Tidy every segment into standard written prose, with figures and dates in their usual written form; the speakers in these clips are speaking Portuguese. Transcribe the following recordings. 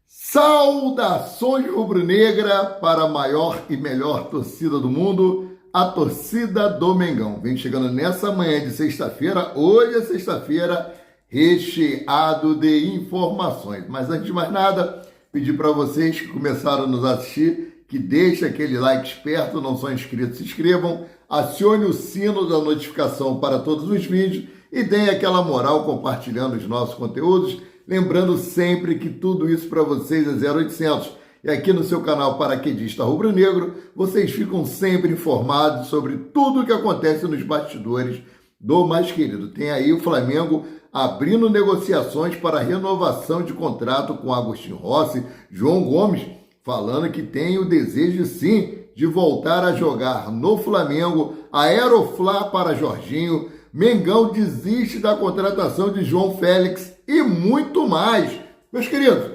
Saudações rubro-negra para a maior e melhor torcida do mundo, a torcida do Mengão. Vem chegando nessa manhã de sexta-feira, hoje é sexta-feira, recheado de informações. Mas antes de mais nada, pedir para vocês que começaram a nos assistir, que deixem aquele like esperto, não são inscritos, se inscrevam, acione o sino da notificação para todos os vídeos e deem aquela moral compartilhando os nossos conteúdos. Lembrando sempre que tudo isso para vocês é 0800. E aqui no seu canal Paraquedista Rubro Negro, vocês ficam sempre informados sobre tudo o que acontece nos bastidores do mais querido. Tem aí o Flamengo abrindo negociações para renovação de contrato com Agostinho Rossi, João Gomes, falando que tem o desejo sim de voltar a jogar no Flamengo, Aeroflá para Jorginho, Mengão desiste da contratação de João Félix e muito mais. Meus queridos,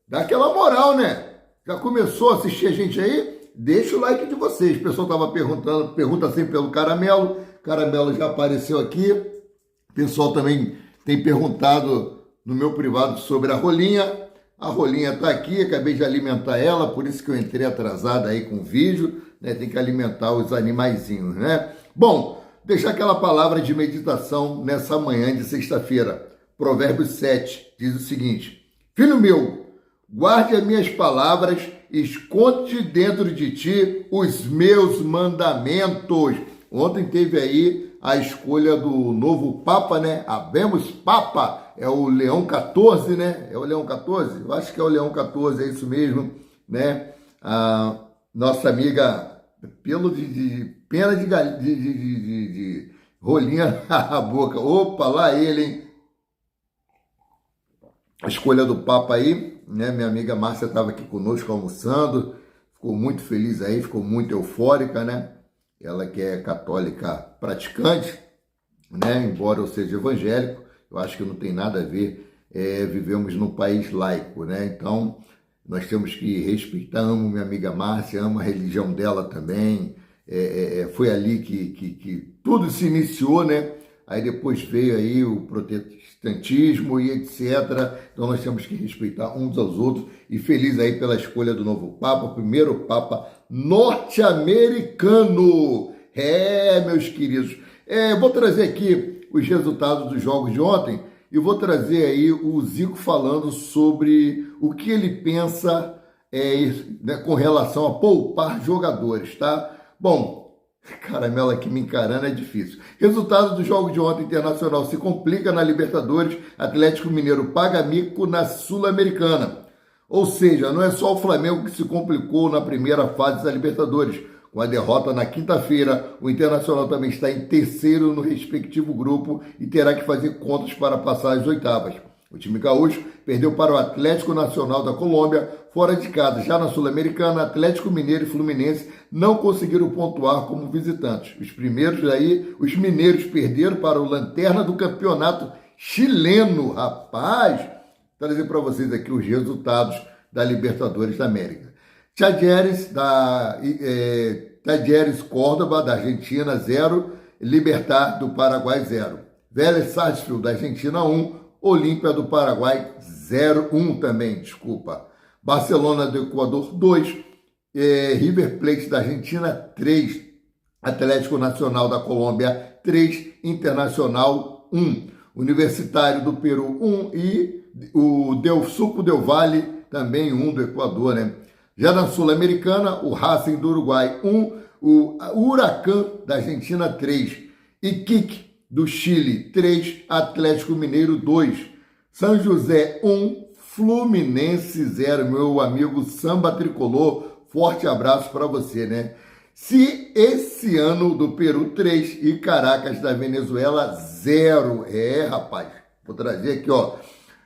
dá aquela moral, né? Já começou a assistir a gente aí? Deixa o like de vocês. O pessoal estava perguntando, pergunta sempre pelo Caramelo. Caramelo já apareceu aqui. O pessoal também tem perguntado no meu privado sobre a Rolinha. A Rolinha está aqui, acabei de alimentar ela, por isso que eu entrei atrasado aí com o vídeo, né? Tem que alimentar os animaizinhos, né? Bom, deixar aquela palavra de meditação nessa manhã de sexta-feira. Provérbios 7 diz o seguinte: Filho meu, guarde as minhas palavras, esconde dentro de ti os meus mandamentos. Ontem teve aí a escolha do novo Papa, né? Habemos Papa, é o Leão XIV, né? É o Leão XIV? Eu acho que é o Leão XIV, é isso mesmo, né? A nossa amiga, pena de rolinha na boca. Opa, lá ele, hein? A escolha do Papa aí, né? Minha amiga Márcia estava aqui conosco almoçando, ficou muito feliz aí, ficou muito eufórica, né? Ela que é católica praticante, né? Embora eu seja evangélico, eu acho que não tem nada a ver, vivemos num país laico, né? Então, nós temos que respeitar, amo minha amiga Márcia, amo a religião dela também, foi ali que tudo se iniciou, né? Aí depois veio aí o protestantismo e etc. Então nós temos que respeitar uns aos outros. E feliz aí pela escolha do novo Papa, o primeiro Papa norte-americano. Meus queridos. Vou trazer aqui os resultados dos jogos de ontem e vou trazer aí o Zico falando sobre o que ele pensa né, com relação a poupar jogadores, tá? Bom, Caramelo aqui me encarando é difícil. Resultado do jogo de ontem: Internacional se complica na Libertadores, Atlético Mineiro paga mico na Sul-Americana. Ou seja, não é só o Flamengo que se complicou na primeira fase da Libertadores. Com a derrota na quinta-feira, o Internacional também está em terceiro no respectivo grupo e terá que fazer contas para passar as oitavas. O time gaúcho perdeu para o Atlético Nacional da Colômbia fora de casa. Já na Sul-Americana, Atlético Mineiro e Fluminense não conseguiram pontuar como visitantes. Os mineiros perderam para o lanterna do campeonato chileno. Rapaz, vou trazer para vocês aqui os resultados da Libertadores da América. Talleres Córdoba, da Argentina, 0. Libertad, do Paraguai, 0. Vélez Sarsfield, da Argentina, 1. Olímpia do Paraguai, 0-1 também, desculpa. Barcelona do Equador, 2. River Plate da Argentina, 3. Atlético Nacional da Colômbia, 3. Internacional, 1. Universitário do Peru, 1. E o Suco Del Valle, também 1 do Equador, né? Já na Sul-Americana, o Racing do Uruguai, 1. O Huracan da Argentina, 3. Iquique do Chile, 3, Atlético Mineiro, 2, São José, 1, Fluminense, 0, meu amigo Samba Tricolor, forte abraço para você, né? Se esse ano do Peru, 3, e Caracas da Venezuela, 0, rapaz, vou trazer aqui, ó,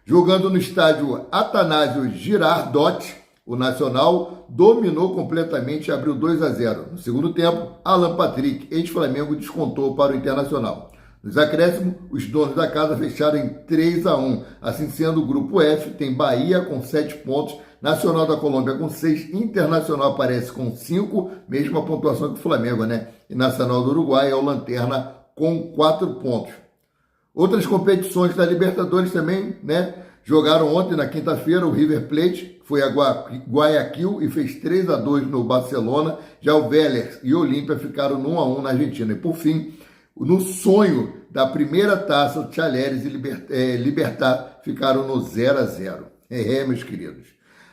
jogando no estádio Atanásio Girardot, o Nacional dominou completamente e abriu 2-0. No segundo tempo, Alan Patrick, ex-Flamengo, descontou para o Internacional. Nos acréscimos, os donos da casa fecharam em 3-1. Assim sendo, o grupo F tem Bahia com 7 pontos, Nacional da Colômbia com 6, Internacional aparece com 5, mesma pontuação que o Flamengo, né? E Nacional do Uruguai é o lanterna com 4 pontos. Outras competições da Libertadores também, né? Jogaram ontem, na quinta-feira, o River Plate foi a Guayaquil e fez 3-2 no Barcelona. Já o Vélez e o Olímpia ficaram no 1-1 na Argentina. E por fim, no sonho da primeira taça, o Talheres e Libertad ficaram no 0-0. Meus queridos.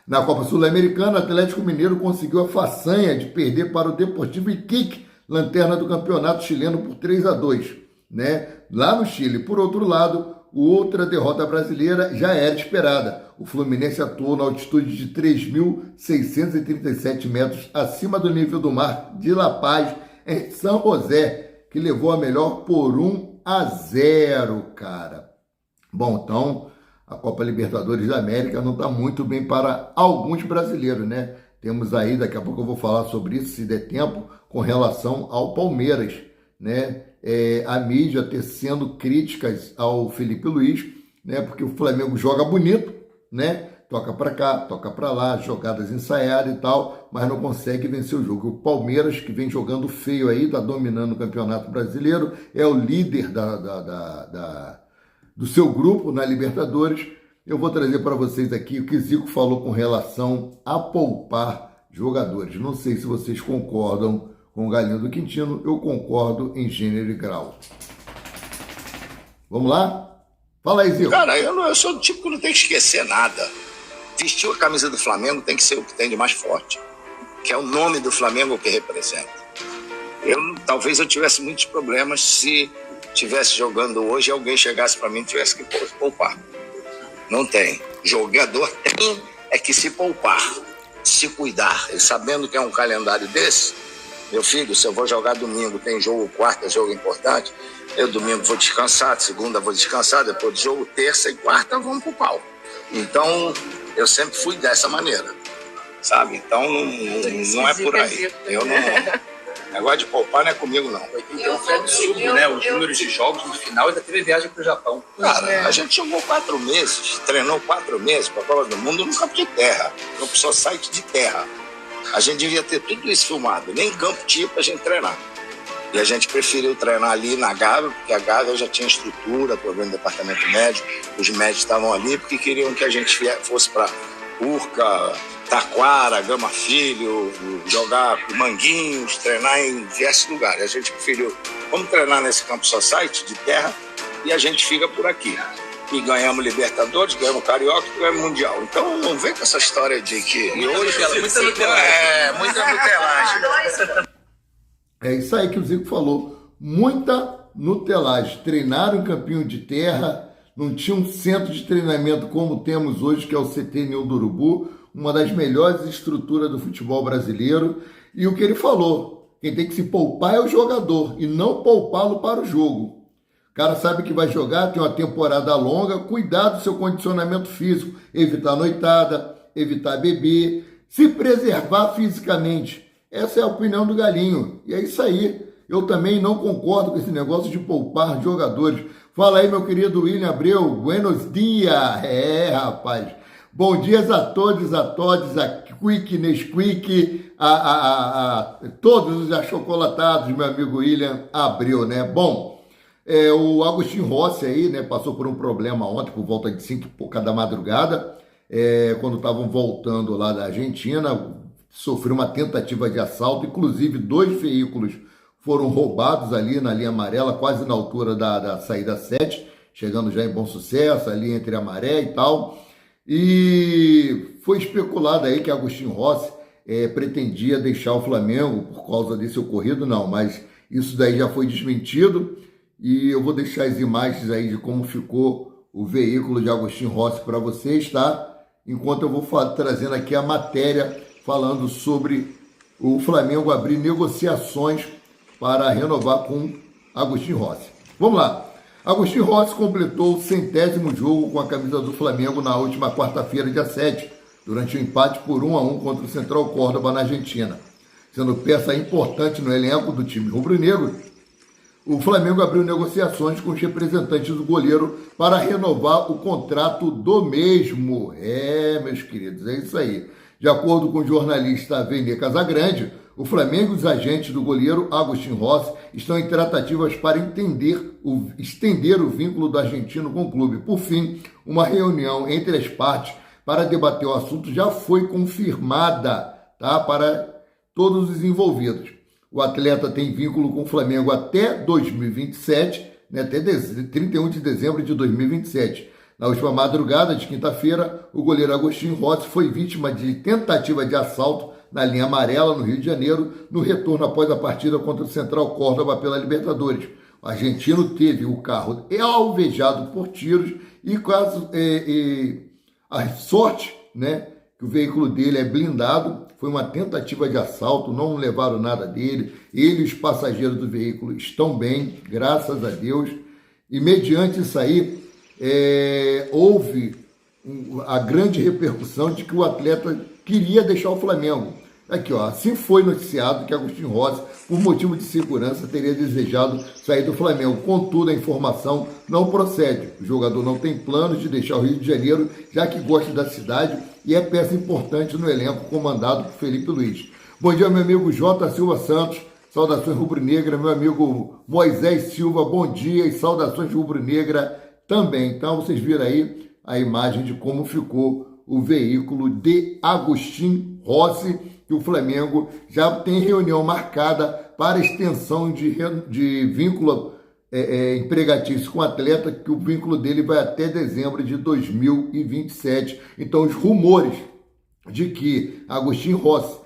Na Copa Sul-Americana, o Atlético Mineiro conseguiu a façanha de perder para o Deportivo Iquique, lanterna do campeonato chileno, por 3-2, né? Lá no Chile. Por outro lado, outra derrota brasileira já era esperada. O Fluminense atuou na altitude de 3.637 metros acima do nível do mar de La Paz, em São José, que levou a melhor por 1-0, cara. Bom, então a Copa Libertadores da América não está muito bem para alguns brasileiros, né? Temos aí, daqui a pouco eu vou falar sobre isso, se der tempo, com relação ao Palmeiras, né? A mídia tecendo críticas ao Felipe Luiz, né? Porque o Flamengo joga bonito, né? Toca para cá, toca para lá, jogadas ensaiadas e tal, mas não consegue vencer o jogo. O Palmeiras, que vem jogando feio aí, está dominando o Campeonato Brasileiro, é o líder do seu grupo na Libertadores. Eu vou trazer para vocês aqui o que Zico falou com relação a poupar jogadores. Não sei se vocês concordam com o Galinho do Quintino, eu concordo em gênero e grau. Vamos lá? Fala aí, Zico. Cara, eu sou do tipo que não tem que esquecer nada. Vestiu a camisa do Flamengo tem que ser o que tem de mais forte, que é o nome do Flamengo que representa. Talvez eu tivesse muitos problemas se tivesse jogando hoje e alguém chegasse para mim e tivesse que poupar. Não tem. Jogador tem que se poupar, se cuidar. E sabendo que é um calendário desse, meu filho, se eu vou jogar domingo, tem jogo quarta, jogo importante, eu domingo vou descansar, segunda vou descansar, depois do jogo, terça e quarta vamos pro pau. Então, eu sempre fui dessa maneira, sabe? Então, não é por aí. Eu não... Negócio de poupar não é comigo, não. Então foi absurdo, né? Os números de jogos no final ainda teve viagem pro Japão. Cara, a gente jogou 4 meses, treinou 4 meses para a Copa do Mundo no campo de terra, no site de terra. A gente devia ter tudo isso filmado, nem campo tinha pra gente treinar. E a gente preferiu treinar ali na Gávea, porque a Gávea já tinha estrutura, problema do departamento médico, os médicos estavam ali porque queriam que a gente fosse para Urca, Taquara, Gama Filho, jogar Manguinhos, treinar em diversos lugares. A gente preferiu, vamos treinar nesse campo society de terra e a gente fica por aqui. E ganhamos Libertadores, ganhamos Carioca e ganhamos Mundial. Então não vem com essa história de que... Muita nutelagem. Muita nutelagem. É isso aí que o Zico falou. Muita nutelagem. Treinaram em campinho de terra, não tinha um centro de treinamento como temos hoje, que é o CT Ninho do Urubu, uma das melhores estruturas do futebol brasileiro. E o que ele falou, quem tem que se poupar é o jogador e não poupá-lo para o jogo. O cara sabe que vai jogar, tem uma temporada longa, cuidar do seu condicionamento físico, evitar noitada, evitar beber, se preservar fisicamente. Essa é a opinião do Galinho. E é isso aí. Eu também não concordo com esse negócio de poupar jogadores. Fala aí, meu querido William Abreu. Buenos dias. Rapaz. Bom dia a todos, a Quick, Nesquik, a todos os achocolatados, meu amigo William Abreu, né? Bom, o Agostinho Rossi aí, né, passou por um problema ontem, por volta de 5 e pouca da madrugada, quando estavam voltando lá da Argentina, sofreu uma tentativa de assalto, inclusive 2 veículos foram roubados ali na linha amarela, quase na altura da saída 7, chegando já em Bom Sucesso, ali entre a Maré e tal. E foi especulado aí que Agostinho Rossi pretendia deixar o Flamengo por causa desse ocorrido, não, mas isso daí já foi desmentido e eu vou deixar as imagens aí de como ficou o veículo de Agostinho Rossi para vocês, tá? Enquanto eu vou trazendo aqui a matéria falando sobre o Flamengo abrir negociações para renovar com Agostinho Rossi. Vamos lá. Agostinho Rossi completou o 100º jogo com a camisa do Flamengo na última quarta-feira, dia 7, durante o empate por 1-1 contra o Central Córdoba na Argentina. Sendo peça importante no elenco do time rubro-negro, o Flamengo abriu negociações com os representantes do goleiro para renovar o contrato do mesmo. Meus queridos, é isso aí. De acordo com o jornalista Vene Casagrande, O Flamengo e os agentes do goleiro Agustín Rossi estão em tratativas para estender o vínculo do argentino com o clube. Por fim, uma reunião entre as partes para debater o assunto já foi confirmada, tá, para todos os envolvidos. O atleta tem vínculo com o Flamengo até 2027, né, até 31 de dezembro de 2027. Na última madrugada de quinta-feira, o goleiro Agustín Rossi foi vítima de tentativa de assalto na linha amarela, no Rio de Janeiro, no retorno após a partida contra o Central Córdoba pela Libertadores. O argentino teve o carro alvejado por tiros e a sorte, né, que o veículo dele é blindado, foi uma tentativa de assalto, não levaram nada dele, ele e os passageiros do veículo estão bem, graças a Deus, e mediante isso aí, houve a grande repercussão de que o atleta queria deixar o Flamengo. Aqui, ó, assim foi noticiado que Agustín Rossi, por motivo de segurança, teria desejado sair do Flamengo. Contudo, a informação não procede. O jogador não tem planos de deixar o Rio de Janeiro, já que gosta da cidade e é peça importante no elenco comandado por Felipe Luiz. Bom dia, meu amigo J. Silva Santos. Saudações rubro-negra. Meu amigo Moisés Silva, bom dia e saudações rubro-negra também. Então, vocês viram aí a imagem de como ficou o veículo de Agustín Rossi, que o Flamengo já tem reunião marcada para extensão de vínculo empregatício com o atleta, que o vínculo dele vai até dezembro de 2027. Então, os rumores de que Agustín Rossi,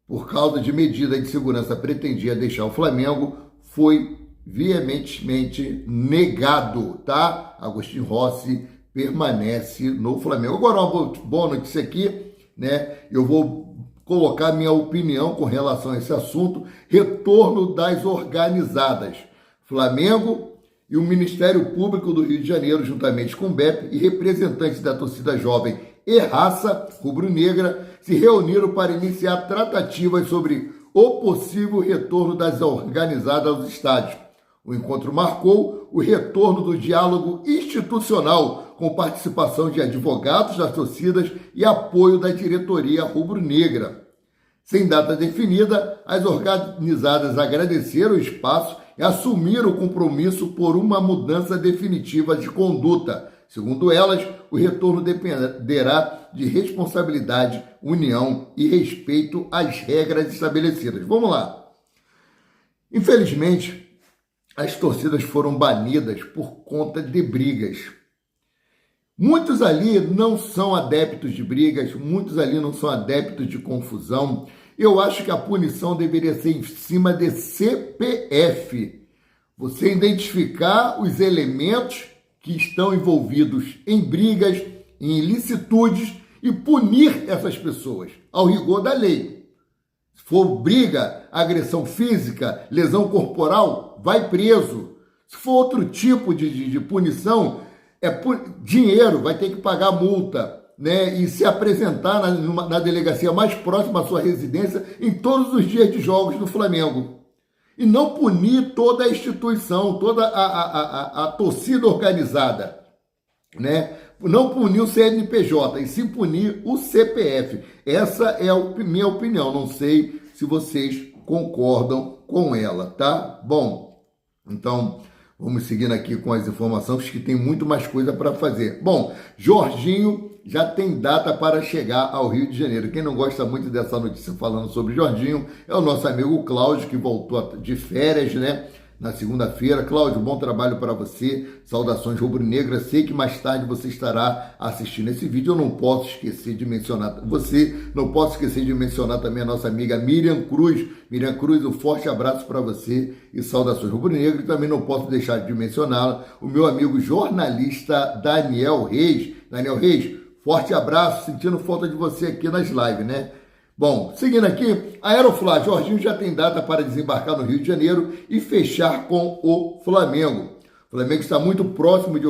por causa de medida de segurança, pretendia deixar o Flamengo, foi veementemente negado, tá? Agustín Rossi permanece no Flamengo. Agora, uma boa notícia aqui, né? Eu vou colocar minha opinião com relação a esse assunto. Retorno das organizadas. Flamengo e o Ministério Público do Rio de Janeiro, juntamente com o BEP e representantes da torcida jovem e raça rubro-negra, se reuniram para iniciar tratativas sobre o possível retorno das organizadas aos estádios. O encontro marcou o retorno do diálogo institucional, com participação de advogados das torcidas e apoio da diretoria rubro-negra. Sem data definida, as organizadas agradeceram o espaço e assumiram o compromisso por uma mudança definitiva de conduta. Segundo elas, o retorno dependerá de responsabilidade, união e respeito às regras estabelecidas. Vamos lá. Infelizmente, as torcidas foram banidas por conta de brigas. Muitos ali não são adeptos de brigas, muitos ali não são adeptos de confusão. Eu acho que a punição deveria ser em cima de CPF. Você identificar os elementos que estão envolvidos em brigas, em ilicitudes e punir essas pessoas ao rigor da lei. Se for briga, agressão física, lesão corporal, vai preso. Se for outro tipo de punição, dinheiro, vai ter que pagar multa, né? E se apresentar na delegacia mais próxima à sua residência em todos os dias de jogos do Flamengo. E não punir toda a instituição, toda a torcida organizada, né? Não punir o CNPJ, e sim punir o CPF. Essa é a minha opinião, não sei se vocês concordam com ela, tá? Bom, então vamos seguindo aqui com as informações, que tem muito mais coisa para fazer. Bom, Jorginho já tem data para chegar ao Rio de Janeiro. Quem não gosta muito dessa notícia falando sobre Jorginho é o nosso amigo Cláudio, que voltou de férias, né? Na segunda-feira. Cláudio, bom trabalho para você. Saudações rubro-negras. Sei que mais tarde você estará assistindo esse vídeo. Eu não posso esquecer de mencionar você. Não posso esquecer de mencionar também a nossa amiga Miriam Cruz. Miriam Cruz, um forte abraço para você e saudações rubro-negras. E também não posso deixar de mencionar o meu amigo jornalista Daniel Reis. Daniel Reis, forte abraço. Sentindo falta de você aqui nas lives, né? Bom, seguindo aqui, a Aeroflá, Jorginho já tem data para desembarcar no Rio de Janeiro e fechar com o Flamengo. O Flamengo está muito próximo de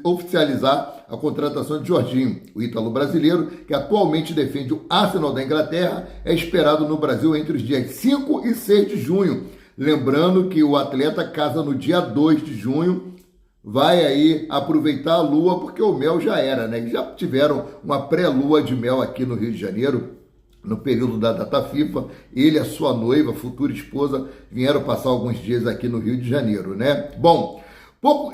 oficializar a contratação de Jorginho. O ítalo brasileiro, que atualmente defende o Arsenal da Inglaterra, é esperado no Brasil entre os dias 5 e 6 de junho. Lembrando que o atleta casa no dia 2 de junho, vai aí aproveitar a lua, porque o mel já era, né? Já tiveram uma pré-lua de mel aqui no Rio de Janeiro. no período da data FIFA. Ele e a sua noiva, futura esposa, vieram passar alguns dias aqui no Rio de Janeiro, né? Bom,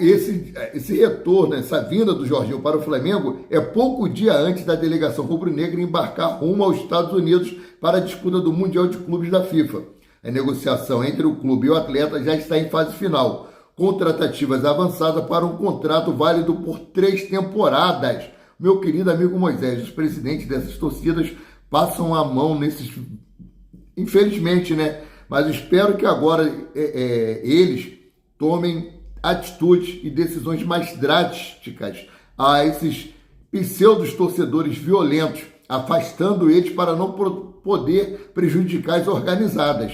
esse retorno, essa vinda do Jorginho para o Flamengo é pouco dia antes da delegação rubro-negra embarcar rumo aos Estados Unidos para a disputa do Mundial de Clubes da FIFA. A negociação entre o clube e o atleta já está em fase final, com tratativas avançadas para um contrato válido por 3 temporadas. Meu querido amigo Moisés, os presidentes dessas torcidas passam a mão nesses... Infelizmente, né? Mas espero que agora eles tomem atitudes e decisões mais drásticas a esses pseudos torcedores violentos, afastando eles para não poder prejudicar as organizadas.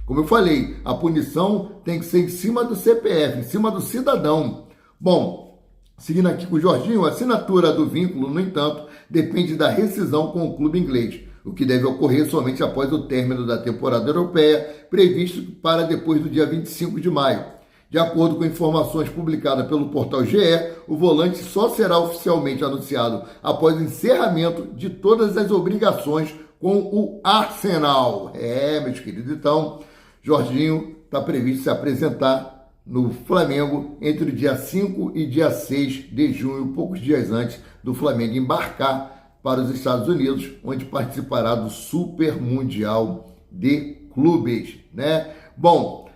Como eu falei, a punição tem que ser em cima do CPF, em cima do cidadão. Bom, seguindo aqui com o Jorginho, a assinatura do vínculo, no entanto, depende da rescisão com o clube inglês, o que deve ocorrer somente após o término da temporada europeia, previsto para depois do dia 25 de maio. De acordo com informações publicadas pelo portal GE, o volante só será oficialmente anunciado após o encerramento de todas as obrigações com o Arsenal. Meus queridos, então, Jorginho está previsto se apresentar no Flamengo entre o dia 5 e dia 6 de junho, poucos dias antes do Flamengo embarcar para os Estados Unidos, onde participará do Super Mundial de Clubes, né? Bom,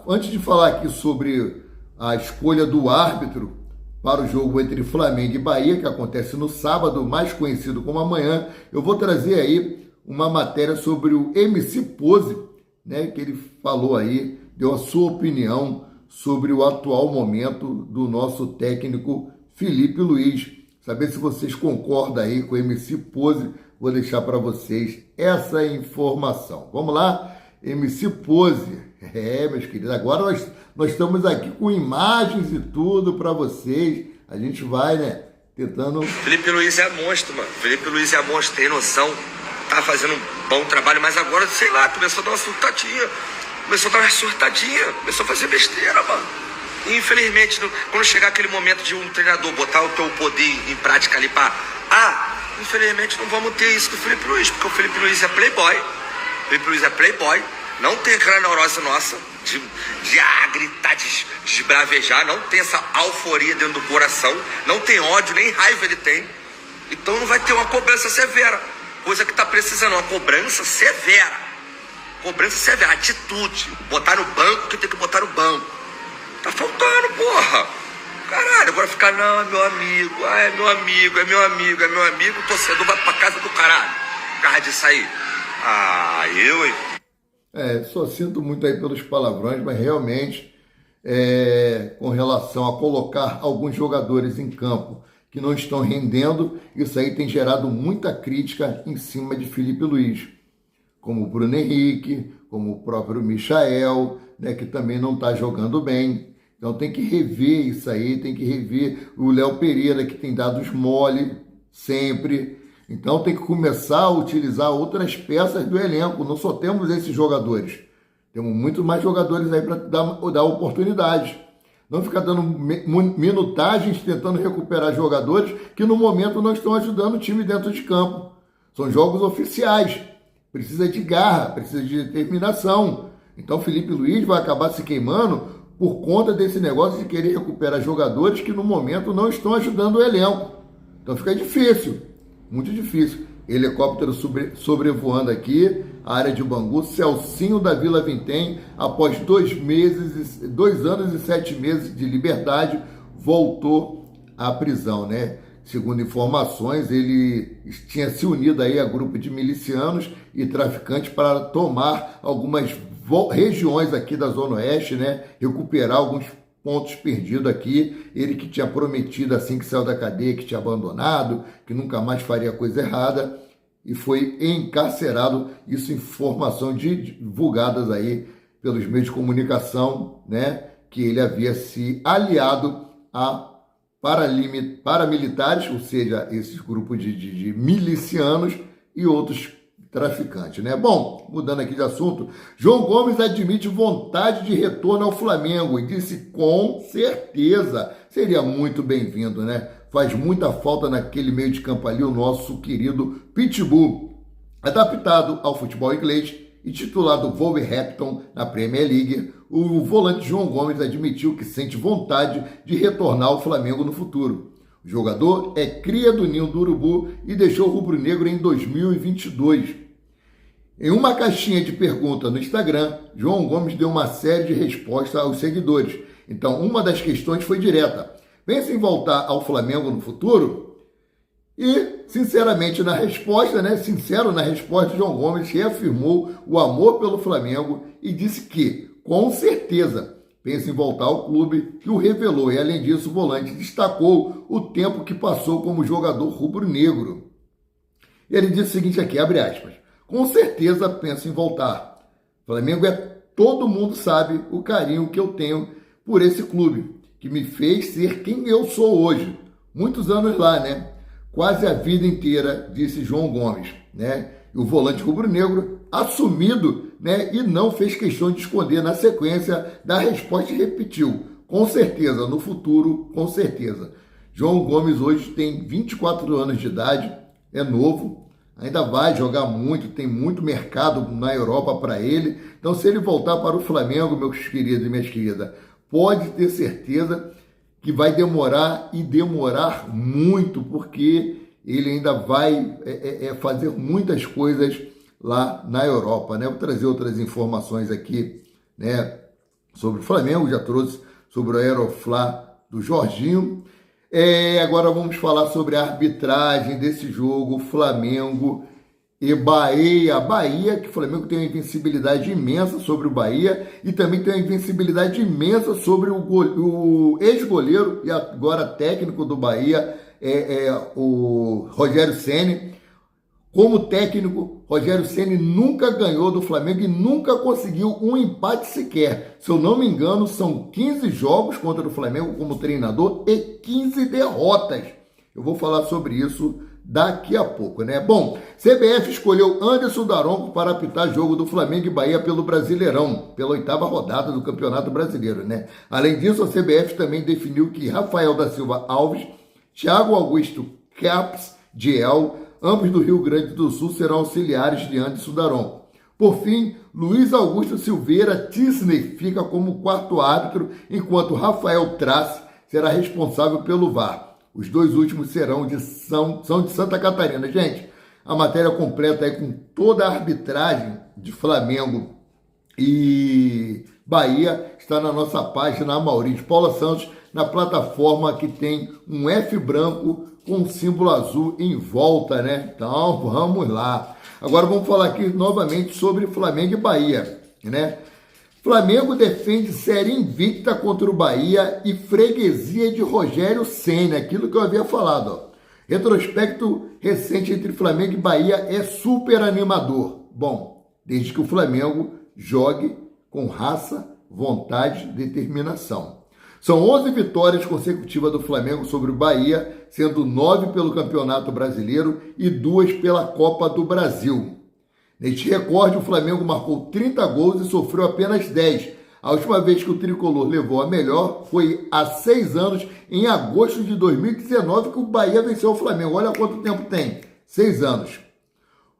antes de falar aqui sobre a escolha do árbitro para o jogo entre Flamengo e Bahia, que acontece no sábado, mais conhecido como amanhã, eu vou trazer aí uma matéria sobre o MC Pose, né, que ele falou aí, deu a sua opinião sobre o atual momento do nosso técnico Felipe Luiz. Saber se vocês concordam aí com o MC Pose, vou deixar para vocês essa informação. Vamos lá? MC Pose, meus queridos, agora nós estamos aqui com imagens e tudo para vocês, a gente vai, né, tentando... Felipe Luiz é monstro, mano, Felipe Luiz é monstro, tem noção, tá fazendo um bom trabalho, mas agora, sei lá, começou a dar uma surtadinha, começou a fazer besteira, mano. E infelizmente, quando chegar aquele momento de um treinador botar o teu poder em prática ali pra... infelizmente não vamos ter isso com o Felipe Luiz, porque o Felipe Luiz é playboy. Felipe Luiz é playboy, não tem aquela neurose nossa de gritar, de esbravejar, não tem essa euforia dentro do coração, não tem ódio, nem raiva ele tem. Então não vai ter uma cobrança severa, coisa que tá precisando, uma cobrança severa. Cobrança severa, atitude, botar no banco que tem que botar no banco. Tá faltando, porra. Caralho, agora ficar, não, é meu amigo, é meu amigo, o torcedor vai pra casa do caralho. Carra disso aí. hein? Só sinto muito aí pelos palavrões, mas realmente, com relação a colocar alguns jogadores em campo que não estão rendendo, isso aí tem gerado muita crítica em cima de Felipe Luiz, como o Bruno Henrique, como o próprio Michael, né, que também não está jogando bem. Então tem que rever isso aí, tem que rever o Léo Pereira, que tem dado os mole sempre. Então tem que começar a utilizar outras peças do elenco, não só temos esses jogadores. Temos muito mais jogadores aí para dar oportunidades. Não ficar dando minutagens, tentando recuperar jogadores que no momento não estão ajudando o time dentro de campo. São jogos oficiais. Precisa de garra, precisa de determinação. Então Felipe Luiz vai acabar se queimando por conta desse negócio de querer recuperar jogadores que no momento não estão ajudando o elenco. Então fica difícil, muito difícil. Helicóptero sobrevoando aqui, a área de Bangu, Celcinho da Vila Vintém, após 2 anos e 7 meses de liberdade, voltou à prisão, né? Segundo informações, ele tinha se unido aí a grupo de milicianos e traficantes para tomar algumas regiões aqui da Zona Oeste, né? Recuperar alguns pontos perdidos aqui. Ele que tinha prometido assim que saiu da cadeia, que tinha abandonado, que nunca mais faria coisa errada, e foi encarcerado. Isso informação divulgadas aí pelos meios de comunicação, né? Que ele havia se aliado a paramilitares, ou seja, esses grupos de milicianos e outros traficantes, né? Bom, mudando aqui de assunto, João Gomes admite vontade de retorno ao Flamengo e disse com certeza seria muito bem-vindo, né? Faz muita falta naquele meio de campo ali o nosso querido Pitbull. Adaptado ao futebol inglês e titular do Wolverhampton na Premier League, o volante João Gomes admitiu que sente vontade de retornar ao Flamengo no futuro. O jogador é cria do Ninho do Urubu e deixou o rubro-negro em 2022. Em uma caixinha de perguntas no Instagram, João Gomes deu uma série de respostas aos seguidores. Então, uma das questões foi direta: pensa em voltar ao Flamengo no futuro? E, sinceramente, sincero na resposta, João Gomes reafirmou o amor pelo Flamengo e disse que, com certeza, pensa em voltar ao clube, que o revelou. E, além disso, o volante destacou o tempo que passou como jogador rubro-negro. Ele disse o seguinte aqui, abre aspas: com certeza penso em voltar. Flamengo todo mundo sabe o carinho que eu tenho por esse clube, que me fez ser quem eu sou hoje. Muitos anos lá, né? Quase a vida inteira, disse João Gomes, né? E o volante rubro-negro assumido, né? E não fez questão de esconder na sequência da resposta e repetiu: com certeza, no futuro, com certeza. João Gomes hoje tem 24 anos de idade, é novo, ainda vai jogar muito, tem muito mercado na Europa para ele. Então, se ele voltar para o Flamengo, meus queridos e minhas queridas, pode ter certeza que vai demorar e demorar muito, porque ele ainda vai fazer muitas coisas lá na Europa, né? Vou trazer outras informações aqui, né, sobre o Flamengo, já trouxe sobre o Aeroflá do Jorginho. Agora vamos falar sobre a arbitragem desse jogo, Flamengo e Bahia, que o Flamengo tem uma invencibilidade imensa sobre o Bahia e também tem uma invencibilidade imensa sobre o ex-goleiro e agora técnico do Bahia, o Rogério Ceni. Como técnico, Rogério Ceni nunca ganhou do Flamengo e nunca conseguiu um empate sequer. Se eu não me engano, são 15 jogos contra o Flamengo como treinador e 15 derrotas. Eu vou falar sobre isso daqui a pouco, né? Bom, CBF escolheu Anderson Daronco para apitar jogo do Flamengo e Bahia pelo Brasileirão, pela 8ª rodada do Campeonato Brasileiro, né? Além disso, a CBF também definiu que Rafael da Silva Alves, Thiago Augusto Caps Diel, ambos do Rio Grande do Sul, serão auxiliares de Anderson Daronco. Por fim, Luiz Augusto Silveira Tisney fica como quarto árbitro, enquanto Rafael Trace será responsável pelo VAR. Os dois últimos são de Santa Catarina. Gente, a matéria completa aí com toda a arbitragem de Flamengo e Bahia está na nossa página Amaury de Paula Santos, na plataforma que tem um F branco com um símbolo azul em volta, né? Então, vamos lá. Agora vamos falar aqui novamente sobre Flamengo e Bahia, né? Flamengo defende série invicta contra o Bahia e freguesia de Rogério Ceni, aquilo que eu havia falado. Ó. Retrospecto recente entre Flamengo e Bahia é super animador. Bom, desde que o Flamengo jogue com raça, vontade e determinação. São 11 vitórias consecutivas do Flamengo sobre o Bahia, sendo 9 pelo Campeonato Brasileiro e 2 pela Copa do Brasil. Neste recorde, o Flamengo marcou 30 gols e sofreu apenas 10. A última vez que o tricolor levou a melhor foi há 6 anos, em agosto de 2019, que o Bahia venceu o Flamengo. Olha quanto tempo tem, 6 anos.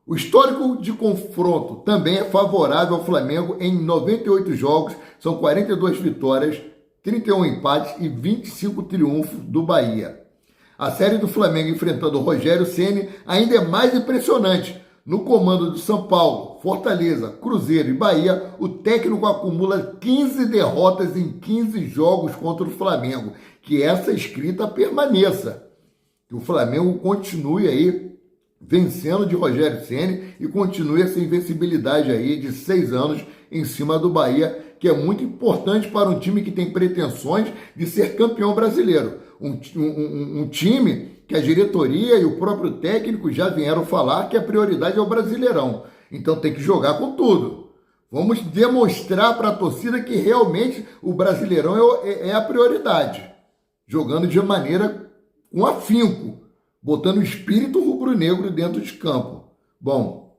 O histórico de confronto também é favorável ao Flamengo em 98 jogos, são 42 vitórias, 31 empates e 25 triunfos do Bahia. A série do Flamengo enfrentando o Rogério Ceni ainda é mais impressionante. No comando do São Paulo, Fortaleza, Cruzeiro e Bahia, o técnico acumula 15 derrotas em 15 jogos contra o Flamengo. Que essa escrita permaneça. Que o Flamengo continue aí vencendo de Rogério Ceni e continue essa invencibilidade aí de 6 anos em cima do Bahia, que é muito importante para um time que tem pretensões de ser campeão brasileiro. Um time que a diretoria e o próprio técnico já vieram falar que a prioridade é o Brasileirão. Então tem que jogar com tudo. Vamos demonstrar para a torcida que realmente o Brasileirão é a prioridade. Jogando de maneira com afinco, botando o espírito rubro-negro dentro de campo. Bom,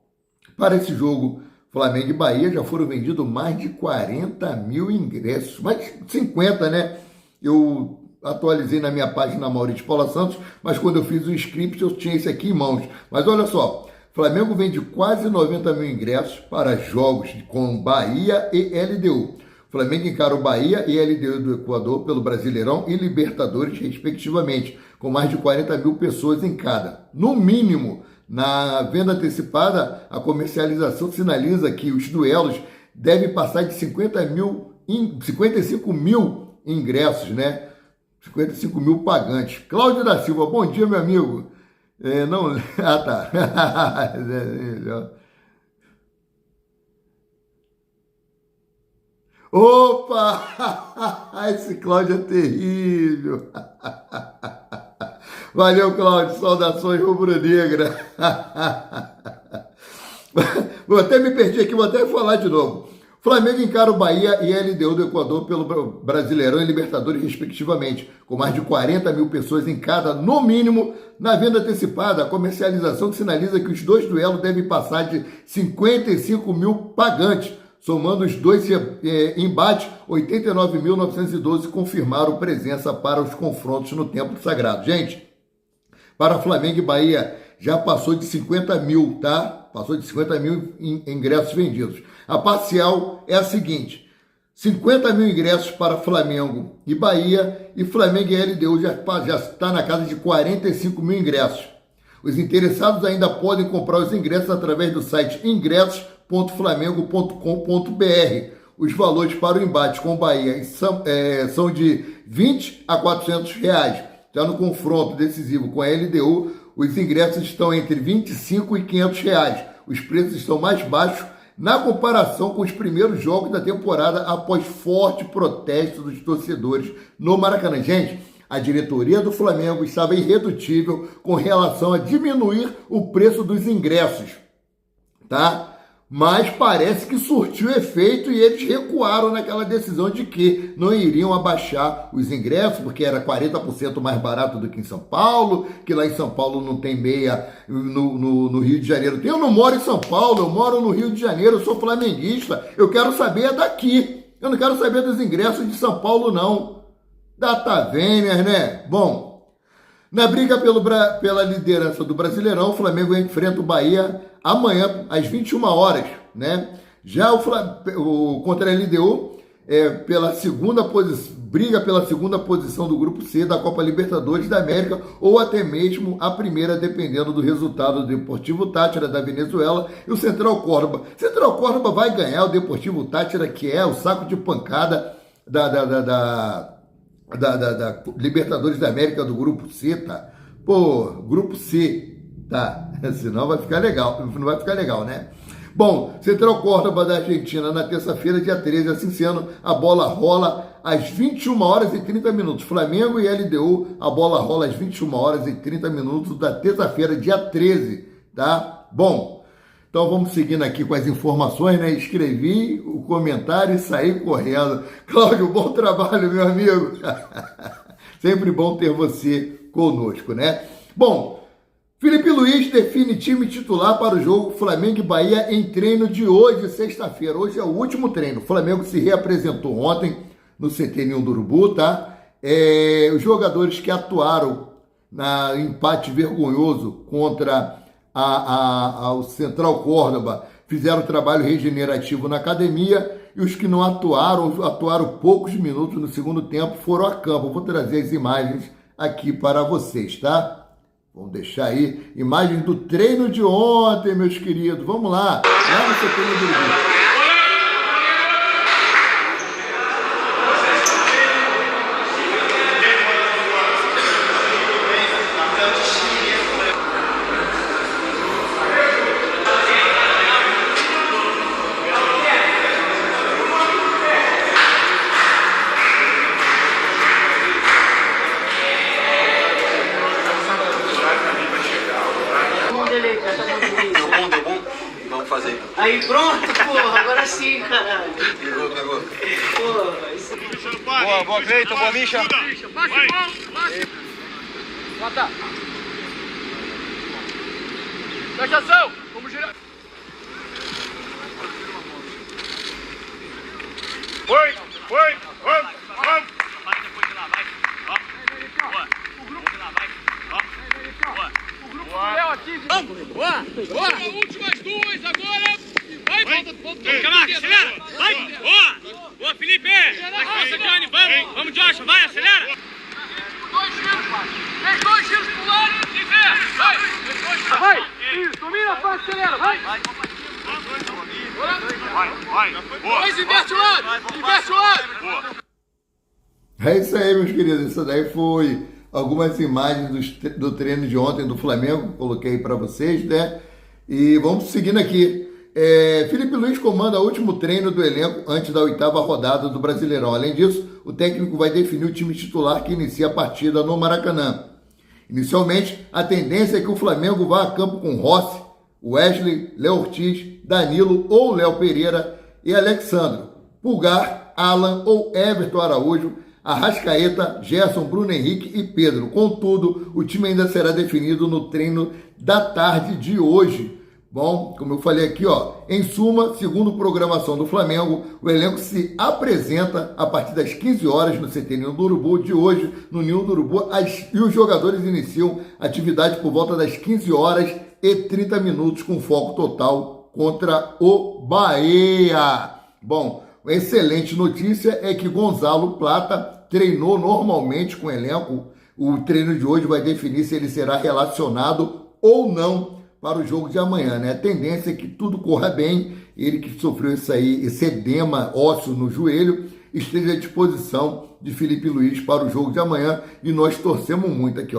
para esse jogo, Flamengo e Bahia já foram vendidos mais de 40 mil ingressos. Mais de 50, né? Eu atualizei na minha página Amaury de Paula Santos, mas quando eu fiz o script eu tinha esse aqui em mãos. Mas olha só, Flamengo vende quase 90 mil ingressos para jogos com Bahia e LDU. Flamengo encara o Bahia e LDU do Equador pelo Brasileirão e Libertadores, respectivamente, com mais de 40 mil pessoas em cada. No mínimo, na venda antecipada, a comercialização sinaliza que os duelos devem passar de 55 mil ingressos, né? 55 mil pagantes. Cláudio da Silva, bom dia, meu amigo. Ah, tá. Opa! Esse Cláudio é terrível. Valeu, Cláudio. Saudações rubro-negra. Vou até me perdi aqui, vou até falar de novo. Flamengo encara o Bahia e LDU do Equador pelo Brasileirão e Libertadores, respectivamente, com mais de 40 mil pessoas em cada, no mínimo. Na venda antecipada, a comercialização sinaliza que os dois duelos devem passar de 55 mil pagantes. Somando os dois embates, 89.912 confirmaram presença para os confrontos no Templo Sagrado. Gente, para Flamengo e Bahia já passou de 50 mil, tá? Passou de 50 mil ingressos vendidos. A parcial é a seguinte: 50 mil ingressos para Flamengo e Bahia, e Flamengo e LDU já está na casa de 45 mil ingressos. Os interessados ainda podem comprar os ingressos através do site ingressos.flamengo.com.br. Os valores para o embate com o Bahia são de R$20 a R$400. Já no confronto decisivo com a LDU, os ingressos estão entre R$25 e R$500. Os preços estão mais baixos na comparação com os primeiros jogos da temporada após forte protesto dos torcedores no Maracanã. Gente, a diretoria do Flamengo estava irredutível com relação a diminuir o preço dos ingressos, tá? Mas parece que surtiu efeito e eles recuaram naquela decisão de que não iriam abaixar os ingressos, porque era 40% mais barato do que em São Paulo, que lá em São Paulo não tem meia no Rio de Janeiro. Eu não moro em São Paulo, eu moro no Rio de Janeiro, eu sou flamenguista, eu quero saber daqui. Eu não quero saber dos ingressos de São Paulo, não. Data Vênia, né? Bom, na briga pela liderança do Brasileirão, o Flamengo enfrenta o Bahia amanhã, às 21 horas, né? Já o contra a LDU briga pela segunda posição do Grupo C da Copa Libertadores da América, ou até mesmo a primeira, dependendo do resultado do Deportivo Táchira da Venezuela e o Central Córdoba. Central Córdoba vai ganhar o Deportivo Táchira, que é o saco de pancada da Libertadores da América do Grupo C, tá? Pô, Grupo C, tá? Senão vai ficar legal, não vai ficar legal, né? Bom, Central Córdoba da Argentina na terça-feira, dia 13, assim sendo, a bola rola às 21 horas e 30 minutos. Flamengo e LDU, a bola rola às 21 horas e 30 minutos da terça-feira, dia 13, tá? Bom, então vamos seguindo aqui com as informações, né? Escrevi o comentário e saí correndo. Cláudio, bom trabalho, meu amigo. Sempre bom ter você conosco, né? Bom, Felipe Luiz define time titular para o jogo Flamengo e Bahia em treino de hoje, sexta-feira. Hoje é o último treino. O Flamengo se reapresentou ontem no CT1 do Urubu, tá? Os jogadores que atuaram no empate vergonhoso contra o Central Córdoba fizeram trabalho regenerativo na academia, e os que não atuaram poucos minutos no segundo tempo, foram a campo. Eu vou trazer as imagens aqui para vocês, tá? Vamos deixar aí imagens do treino de ontem, meus queridos. Vamos lá, lá no CT1 do Urubu. Aí pronto, porra, agora sim, caralho. Pegou. Porra, isso aqui. Boa, Cleiton, boa, Misha. Bota. Presta atenção, vamos girar. Foi, vamos. Vai depois de lá, vai. Ó. Boa. O grupo de lá, vai. Ó. Boa. O grupo é ótimo. Vamos! Boa! Boa! Últimas duas agora! Vai! Calma, acelera! Vai! Boa! Boa, Felipe! Força, Johnny! Vamos! Vamos, Joshua! Vai, acelera! 2 giros! Tem 2 giros pro lado e vê! Vai! Isso! Domina, vai, acelera! Vai! Vai! Boa! Inverte o lado! Inverte o lado! Boa! É isso aí, meus queridos. Isso daí foi algumas imagens do treino de ontem do Flamengo. Coloquei para vocês, né? E vamos seguindo aqui. Felipe Luiz comanda o último treino do elenco antes da 8ª rodada do Brasileirão. Além disso, o técnico vai definir o time titular que inicia a partida no Maracanã. Inicialmente, a tendência é que o Flamengo vá a campo com Rossi, Wesley, Léo Ortiz, Danilo ou Léo Pereira e Alexandro, Pulgar, Alan ou Everton Araújo, Arrascaeta, Gerson, Bruno Henrique e Pedro. Contudo, o time ainda será definido no treino da tarde de hoje. Bom, como eu falei aqui, em suma, segundo programação do Flamengo, o elenco se apresenta a partir das 15 horas no CT Ninho do Urubu de hoje, no Ninho do Urubu, e os jogadores iniciam atividade por volta das 15 horas e 30 minutos com foco total contra o Bahia. Bom, a excelente notícia é que Gonzalo Plata treinou normalmente com o elenco. O treino de hoje vai definir se ele será relacionado ou não para o jogo de amanhã, né? A tendência é que tudo corra bem, ele que sofreu esse edema ósseo no joelho, esteja à disposição de Felipe Luiz para o jogo de amanhã e nós torcemos muito aqui,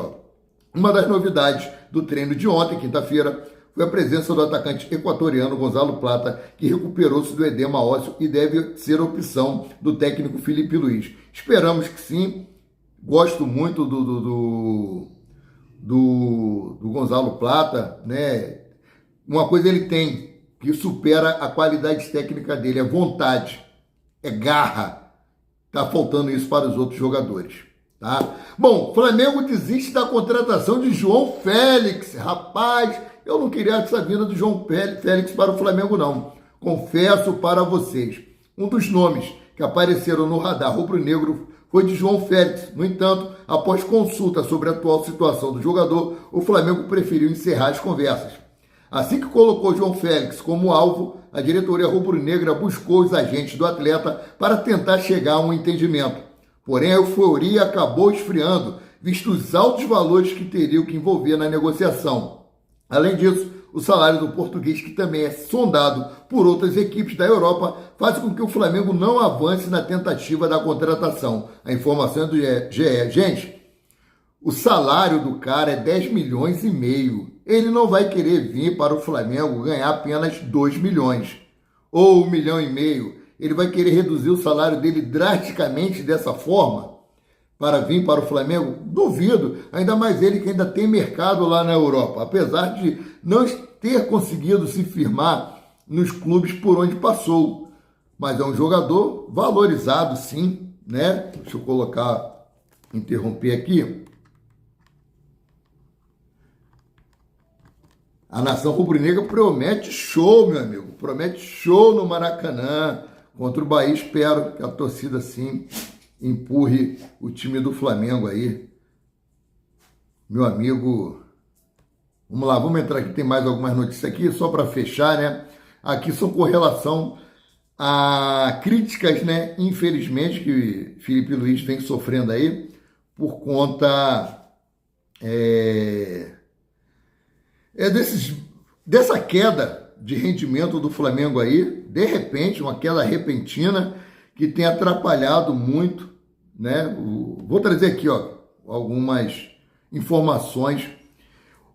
Uma das novidades do treino de ontem, quinta-feira, foi a presença do atacante equatoriano Gonzalo Plata, que recuperou-se do edema ósseo e deve ser opção do técnico Felipe Luiz. Esperamos que sim. Gosto muito do Gonzalo Plata, né? Uma coisa ele tem que supera a qualidade técnica dele, é vontade, é garra. Tá faltando isso para os outros jogadores, tá? Bom, Flamengo desiste da contratação de João Félix. Rapaz, eu não queria essa vinda do João Félix para o Flamengo, não. Confesso para vocês, um dos nomes que apareceram no radar rubro-negro foi de João Félix. No entanto, após consulta sobre a atual situação do jogador, o Flamengo preferiu encerrar as conversas. Assim que colocou João Félix como alvo, a diretoria rubro-negra buscou os agentes do atleta para tentar chegar a um entendimento. Porém, a euforia acabou esfriando, visto os altos valores que teriam que envolver na negociação. Além disso, o salário do português, que também é sondado por outras equipes da Europa, faz com que o Flamengo não avance na tentativa da contratação. A informação é do GE. Gente, o salário do cara é 10 milhões e meio. Ele não vai querer vir para o Flamengo ganhar apenas 2 milhões ou 1,5 milhão. Ele vai querer reduzir o salário dele drasticamente dessa forma para vir para o Flamengo? Duvido, ainda mais ele que ainda tem mercado lá na Europa, apesar de não ter conseguido se firmar nos clubes por onde passou. Mas é um jogador valorizado, sim, né? Deixa eu interromper aqui. A nação rubro-negra promete show, meu amigo, promete show no Maracanã contra o Bahia. Espero que a torcida, sim, empurre o time do Flamengo aí. Meu amigo, vamos lá, vamos entrar aqui, tem mais algumas notícias aqui, só para fechar, né? Aqui são com relação a críticas, né, infelizmente, que Felipe Luiz vem sofrendo aí, por conta dessa queda de rendimento do Flamengo aí, de repente, uma queda repentina, que tem atrapalhado muito, né? Vou trazer aqui, algumas informações.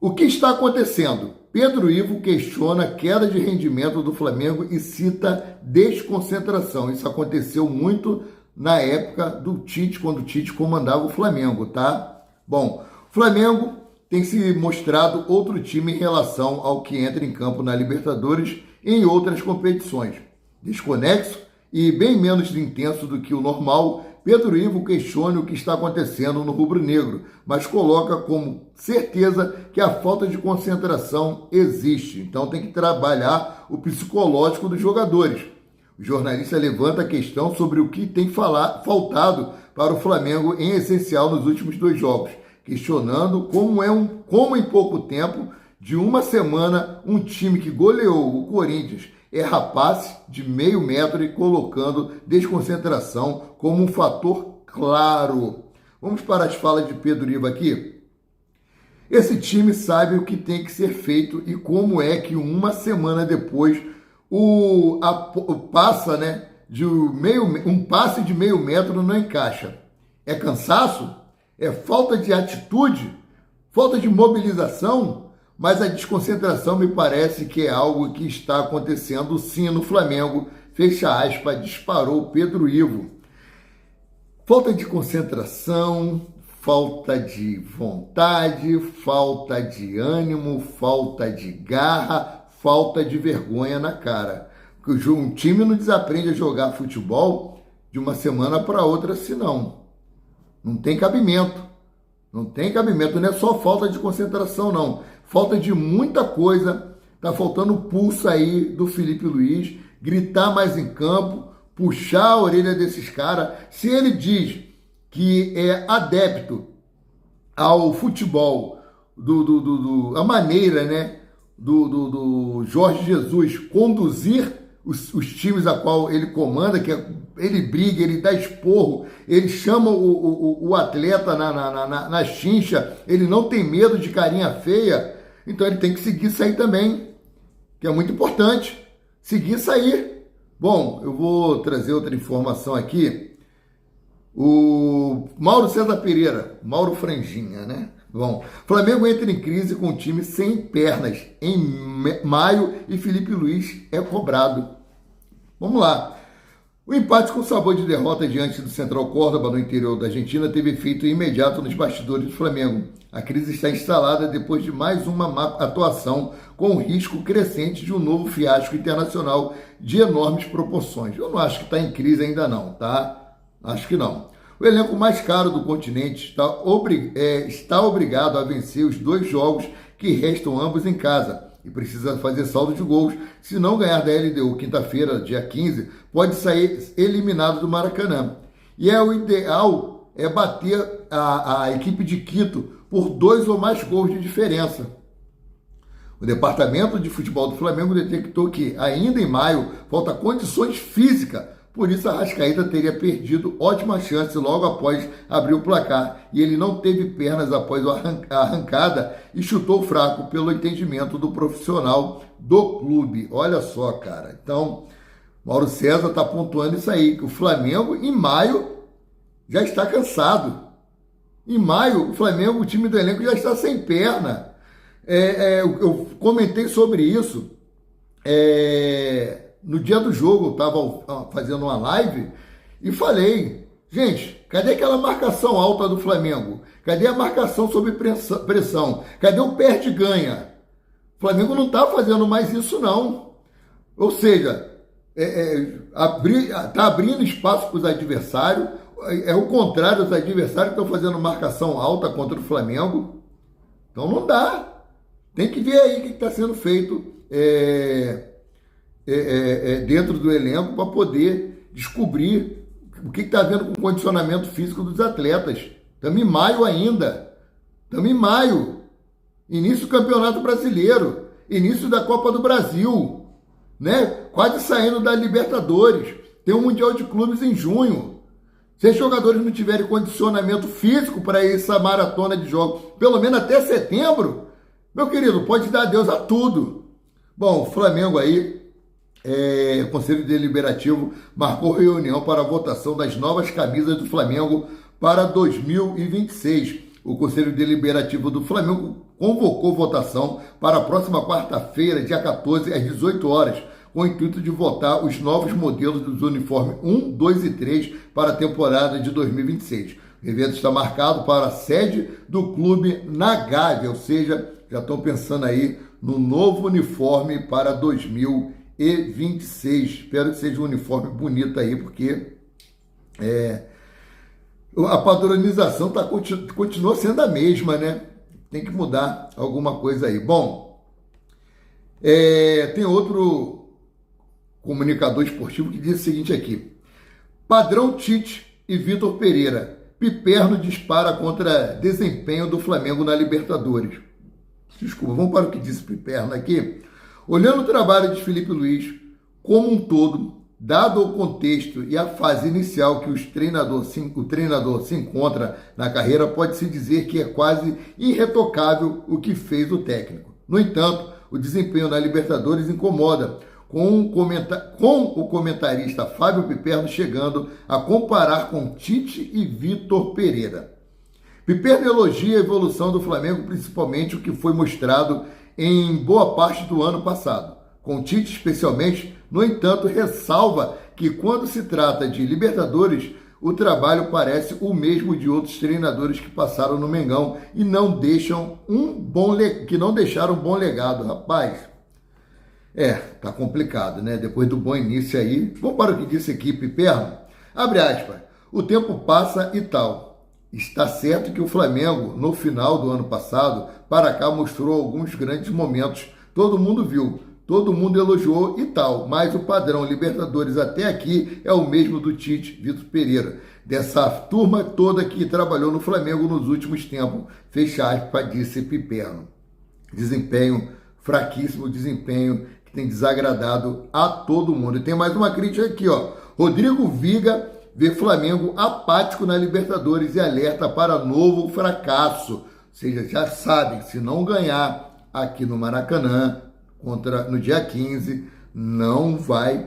O que está acontecendo? Pedro Ivo questiona a queda de rendimento do Flamengo e cita desconcentração. Isso aconteceu muito na época do Tite, quando o Tite comandava o Flamengo, tá? Bom, o Flamengo tem se mostrado outro time em relação ao que entra em campo na Libertadores e em outras competições. Desconexo e bem menos intenso do que o normal, Pedro Ivo questiona o que está acontecendo no rubro-negro, mas coloca como certeza que a falta de concentração existe. Então tem que trabalhar o psicológico dos jogadores. O jornalista levanta a questão sobre o que tem faltado para o Flamengo em essencial nos últimos 2 jogos, questionando como em pouco tempo De uma semana, um time que goleou o Corinthians erra passe de meio metro e colocando desconcentração como um fator claro. Vamos para as falas de Pedro Ivo aqui? Esse time sabe o que tem que ser feito e como é que uma semana depois passa, né, um passe de meio metro não encaixa. É cansaço? É falta de atitude? Falta de mobilização? Mas a desconcentração me parece que é algo que está acontecendo sim no Flamengo. Fecha aspas, disparou Pedro Ivo. Falta de concentração, falta de vontade, falta de ânimo, falta de garra, falta de vergonha na cara. Porque um time não desaprende a jogar futebol de uma semana para outra, senão. Não tem cabimento. Não tem cabimento, não é só falta de concentração, não. Falta de muita coisa. Tá faltando o pulso aí do Felipe Luiz, gritar mais em campo, puxar a orelha desses caras. Se ele diz que é adepto ao futebol, a maneira, né, do Jorge Jesus conduzir os times a qual ele comanda, que ele briga, ele dá esporro, ele chama o atleta na chincha, ele não tem medo de carinha feia, então ele tem que seguir isso aí também, que é muito importante, seguir isso aí. Bom, eu vou trazer outra informação aqui. O Mauro César Pereira, Mauro Franjinha, né? Bom, Flamengo entra em crise com o time sem pernas em maio e Felipe Luiz é cobrado. Vamos lá. O empate com sabor de derrota diante do Central Córdoba, no interior da Argentina, teve efeito imediato nos bastidores do Flamengo. A crise está instalada depois de mais uma má atuação, com o risco crescente de um novo fiasco internacional de enormes proporções. Eu não acho que está em crise ainda não, tá? Acho que não. O elenco mais caro do continente está obrigado a vencer os 2 jogos que restam ambos em casa e precisa fazer saldo de gols. Se não ganhar da LDU quinta-feira, dia 15, pode sair eliminado do Maracanã. E o ideal é bater a equipe de Quito por 2 ou mais gols de diferença. O departamento de futebol do Flamengo detectou que, ainda em maio, falta condições físicas. Por isso, a Arrascaeta teria perdido ótima chance logo após abrir o placar. E ele não teve pernas após a arrancada e chutou fraco, pelo entendimento do profissional do clube. Olha só, cara. Então, Mauro César está pontuando isso aí, que o Flamengo, em maio, já está cansado. Em maio, o Flamengo, o time do elenco, já está sem perna. Eu comentei sobre isso. No dia do jogo, eu estava fazendo uma live e falei, gente, cadê aquela marcação alta do Flamengo? Cadê a marcação sob pressão? Cadê o perde-ganha? O Flamengo não está fazendo mais isso, não. Ou seja, está abrindo espaço para os adversários, é o contrário, os adversários estão fazendo marcação alta contra o Flamengo. Então não dá. Tem que ver aí o que está sendo feito dentro do elenco para poder descobrir o que está havendo com o condicionamento físico dos atletas. Estamos em maio ainda. Estamos em maio. Início do Campeonato Brasileiro. Início da Copa do Brasil. Né? Quase saindo da Libertadores. Tem um Mundial de Clubes em junho. Se os jogadores não tiverem condicionamento físico para essa maratona de jogos, pelo menos até setembro, meu querido, pode dar adeus a tudo. Bom, o Flamengo aí, o Conselho Deliberativo marcou reunião para a votação das novas camisas do Flamengo para 2026. O Conselho Deliberativo do Flamengo convocou votação para a próxima quarta-feira, dia 14, às 18 horas, com o intuito de votar os novos modelos dos uniformes 1, 2 e 3 para a temporada de 2026. O evento está marcado para a sede do clube na Gávea, ou seja, já estão pensando aí no novo uniforme para 2026. Espero que seja um uniforme bonito aí, porque a padronização continua sendo a mesma, né? Tem que mudar alguma coisa aí. Bom, tem outro comunicador esportivo que diz o seguinte aqui: padrão Tite e Vitor Pereira. Piperno dispara contra desempenho do Flamengo na Libertadores. Desculpa, vamos para o que disse Piperno aqui. Olhando o trabalho de Felipe Luiz como um todo, dado o contexto e a fase inicial que o treinador se encontra na carreira, pode-se dizer que é quase irretocável o que fez o técnico. No entanto, o desempenho na Libertadores incomoda, com o comentarista Fábio Piperno chegando a comparar com Tite e Vitor Pereira. Piperno elogia a evolução do Flamengo, principalmente o que foi mostrado em boa parte do ano passado. Com Tite especialmente, no entanto, ressalva que quando se trata de Libertadores, o trabalho parece o mesmo de outros treinadores que passaram no Mengão e não deixaram um bom legado, rapaz. Tá complicado, né? Depois do bom início aí. Vamos para o que disse aqui, Piperno. Abre aspas. O tempo passa e tal. Está certo que o Flamengo, no final do ano passado, para cá mostrou alguns grandes momentos. Todo mundo viu, todo mundo elogiou e tal, mas o padrão Libertadores até aqui é o mesmo do Tite, Vitor Pereira, dessa turma toda que trabalhou no Flamengo nos últimos tempos, fecha aspas, disse Piperno. Desempenho fraquíssimo, desempenho que tem desagradado a todo mundo. E tem mais uma crítica aqui, ó. Rodrigo Viga vê Flamengo apático na Libertadores e alerta para novo fracasso. Ou seja, já sabe que se não ganhar aqui no Maracanã, no dia 15, não vai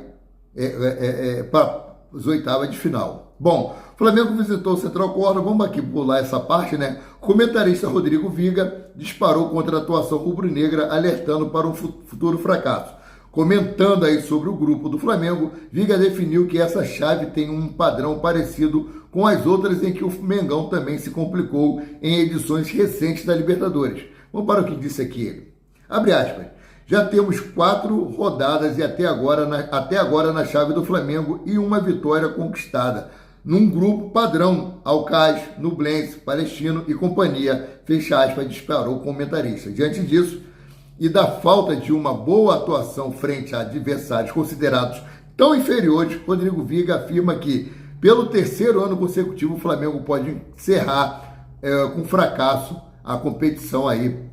para as oitavas de final. Bom, o Flamengo visitou o Central Córdoba, vamos aqui pular essa parte, né? O comentarista Rodrigo Viga disparou contra a atuação rubro-negra, alertando para um futuro fracasso. Comentando aí sobre o grupo do Flamengo, Viga definiu que essa chave tem um padrão parecido com as outras em que o Mengão também se complicou em edições recentes da Libertadores. Vamos para o que disse aqui ele. Abre aspas. Já temos 4 rodadas e até agora na chave do Flamengo e uma vitória conquistada. Num grupo padrão, Alcaz, Nublense, Palestino e companhia, fecha aspas, disparou o comentarista. Diante disso, e da falta de uma boa atuação frente a adversários considerados tão inferiores, Rodrigo Viga afirma que, pelo 3º ano consecutivo, o Flamengo pode encerrar com fracasso a competição aí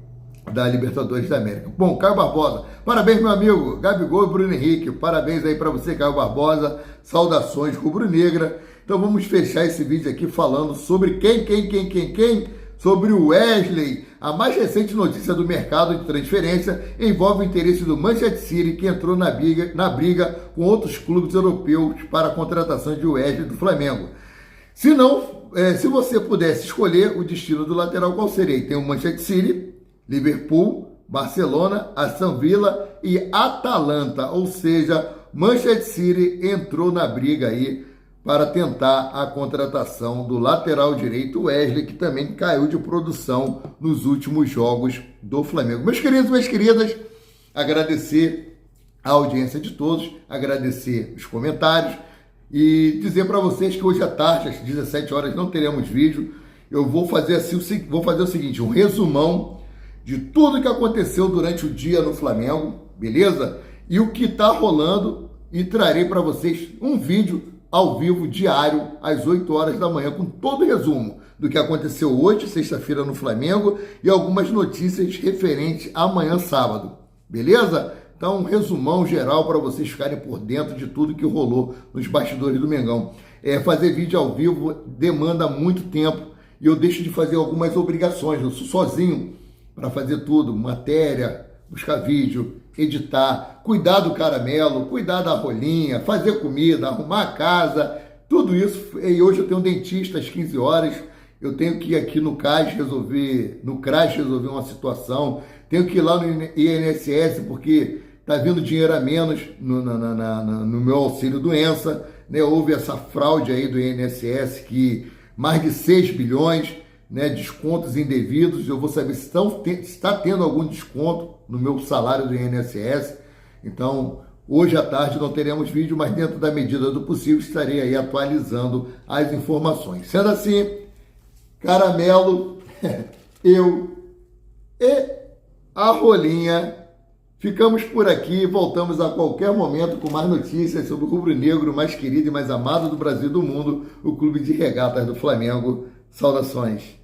da Libertadores da América. Bom, Caio Barbosa, parabéns, meu amigo Gabigol e Bruno Henrique, parabéns aí para você, Caio Barbosa, saudações rubro-negra. Então vamos fechar esse vídeo aqui falando sobre quem? Sobre o Wesley. A mais recente notícia do mercado de transferência envolve o interesse do Manchester City, que entrou na briga com outros clubes europeus para a contratação de Wesley do Flamengo. Se você pudesse escolher o destino do lateral, qual seria? Tem o Manchester City, Liverpool, Barcelona, Aston Villa e Atalanta. Ou seja, Manchester City entrou na briga aí para tentar a contratação do lateral direito Wesley, que também caiu de produção nos últimos jogos do Flamengo. Meus queridos e minhas queridas, agradecer a audiência de todos, agradecer os comentários e dizer para vocês que hoje à tarde, às 17 horas, não teremos vídeo. Eu vou fazer o seguinte, um resumão de tudo que aconteceu durante o dia no Flamengo, beleza? E o que está rolando, e trarei para vocês um vídeo ao vivo, diário, às 8 horas da manhã, com todo o resumo do que aconteceu hoje, sexta-feira, no Flamengo, e algumas notícias referentes a amanhã, sábado. Beleza? Então, um resumão geral para vocês ficarem por dentro de tudo que rolou nos bastidores do Mengão. Fazer vídeo ao vivo demanda muito tempo e eu deixo de fazer algumas obrigações. Eu sou sozinho para fazer tudo, matéria, buscar vídeo, editar, cuidar do caramelo, cuidar da rolinha, fazer comida, arrumar a casa, tudo isso. E hoje eu tenho um dentista às 15 horas, eu tenho que ir aqui no CRAS resolver uma situação, tenho que ir lá no INSS porque está vindo dinheiro a menos no meu auxílio doença, né? Houve essa fraude aí do INSS, que mais de 6 bilhões, né, descontos indevidos. Eu vou saber se está tendo algum desconto no meu salário do INSS. Então, hoje à tarde não teremos vídeo, mas dentro da medida do possível estarei aí atualizando as informações. Sendo assim, caramelo, eu e a rolinha, ficamos por aqui, voltamos a qualquer momento com mais notícias sobre o rubro-negro mais querido e mais amado do Brasil e do mundo, o Clube de Regatas do Flamengo. Saudações.